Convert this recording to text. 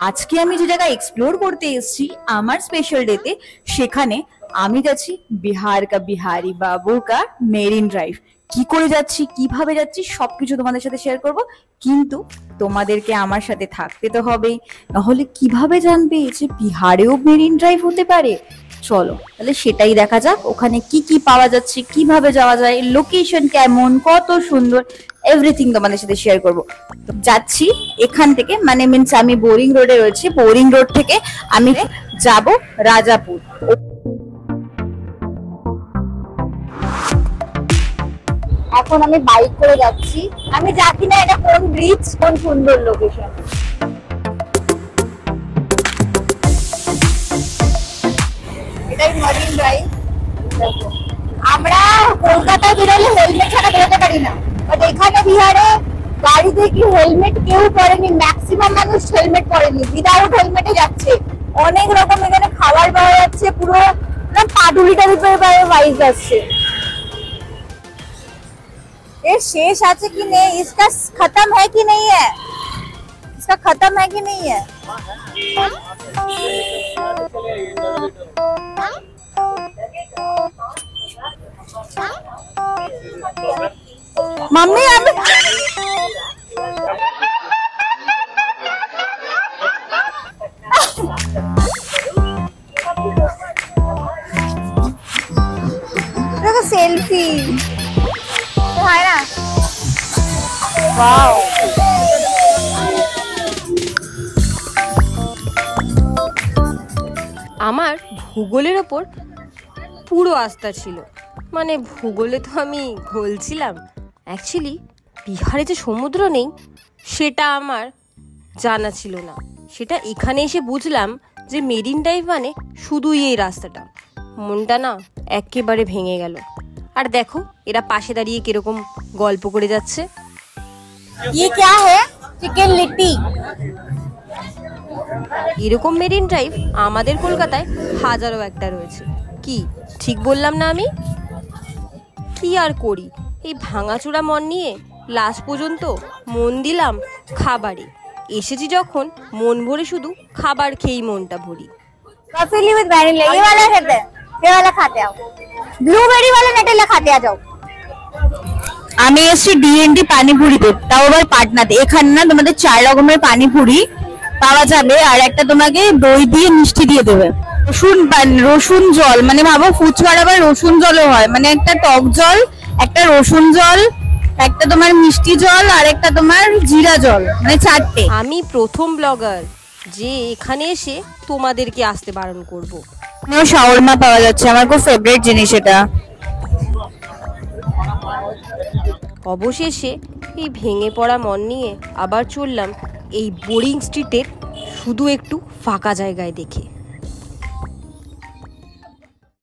আজকে আমি যে জায়গা এক্সপ্লোর করতে এসেছি আমার স্পেশাল ডেতে, সেখানে আমি যাচ্ছি বিহার কা বিহারি বাবু কা মেরিন ড্রাইভ। কি করে যাচ্ছি, কিভাবে যাচ্ছি, সবকিছু তোমাদের সাথে শেয়ার করব। কিন্তু তোমাদেরকে আমার সাথে থাকতে তো হবেই, নাহলে কিভাবে জানবে যে বিহারেও মেরিন ড্রাইভ হতে পারে। চলো তাহলে সেটাই দেখা যাক, ওখানে কি কি পাওয়া যাচ্ছে, কিভাবে যাওয়া যায়, লোকেশন কেমন, কত সুন্দর, এভরিথিং তোমাদের সাথে শেয়ার করব। যাচ্ছি এখান থেকে, মানে মিন্স আমি বোরিং রোডে রয়েছি, বোরিং রোড থেকে আমি যাব রাজাপুর। এখন আমি বাইক করে যাচ্ছি, আমি জানি না এটা কোন ব্রিজ, কোন সুন্দর লোকেশন। এটাই মারিন ড্রাইভ। আমরা কলকাতায় বেরোলে হেলমেট ছাড়া বেরোতে পারি না, বাট এখানে বিহারে গাড়িতে কি হেলমেট কেউ পরেনি, ম্যাক্সিমাম মানুষ হেলমেট পরেনি, উইদাউট হেলমেটে যাচ্ছে। অনেক রকম এখানে খাবার পাওয়া যাচ্ছে, পুরো পাটুলিটার উপরে ভাইজ আসছে। এর শেষ আছে কি নেই, इसका खत्म है कि नहीं है, इसका खत्म है कि नहीं है। मम्मी अब देखो सेल्फी तो है ना, वाओ। আমার ভূগোলের ওপর পুরো আস্থা ছিল, মানে ভূগোলে তো আমি বলছিলাম। অ্যাকচুয়ালি বিহারে যে সমুদ্র নেই সেটা আমার জানা ছিল না, সেটা এখানে এসে বুঝলাম যে মেরিন ড্রাইভ মানে শুধুই এই রাস্তাটা। মনটা না একেবারে ভেঙে গেল। আর দেখো এরা পাশে দাঁড়িয়ে কিরকম গল্প করে যাচ্ছে। ये क्या है, চিকেন লিট্টি। এরকম মেরিন ড্রাইভ আমাদের কলকাতায় হাজারো একটা রয়েছে। কি ঠিক বললাম না আমি? কি আর করি, এই ভাঙাচোরা মন নিয়ে লাস্ট পর্যন্ত মন দিলাম খাবারে। এসেছি যখন মন ভরে শুধু খাবার খেয়েই মনটা ভরি। कॉफी विद वैनिला, ये वाला कहते हैं, ये वाला खाते आओ, ब्लूबेरी वाला नटेला खाते आ जाओ। আমি এসেছি ডিএনডি পানিপুরিতে, তাও আবার পাটনাতে। এখানে না তোমাদের 4 রকমের পানিপুরি পাওয়া যাবে, আর একটা তোমাকে দই দিয়ে মিষ্টি দিয়ে দেবে। রসুন জল, মানে ভাবো ফুচকার আবার রসুন জলও হয়, মানে একটা টক জল, একটা রসুন জল, একটা তোমার মিষ্টি জল, আর একটা তোমার জিরা জল, মানে 4টে। আমি প্রথম ব্লগার যে এখানে এসে তোমাদেরকে আসতে বারণ করব। শাওয়ারমা পাওয়া যাচ্ছে, আমার খুব ফেভারিট জিনিস এটা। অবশেষে এই ভেঙে পড়া মন নিয়ে আবার চললাম এই বোরিং স্ট্রিটের শুধু একটু ফাঁকা জায়গায় দেখে।